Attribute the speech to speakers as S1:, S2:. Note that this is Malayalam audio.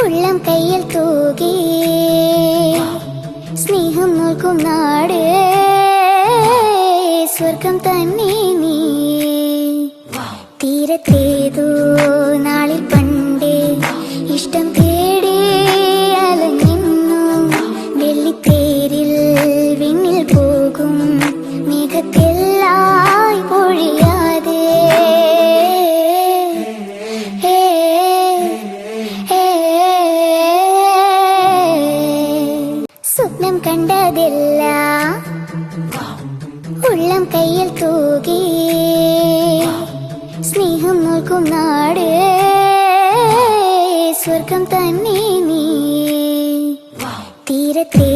S1: ഉള്ളം കയ്യിൽ തൂകി സ്നേഹം നോക്കും നാട് സ്വർഗം തന്നെ നീ തീരത്തേതോ നാളിൽ പണ്ടേ ഇഷ്ടം തേടി അലഞ്ഞിന്നു വെള്ളിത്തേരിൽ വിണ്ണിൽ പോകും മേഘത്തെല്ലായി പൊഴിയാതെ സ്വപ്നം കണ്ടതില്ല ഉള്ളം കയ്യിൽ തൂകി സ്നേഹം നോക്കും നാട് സ്വർഗം തന്നെ നീ തീരത്തേ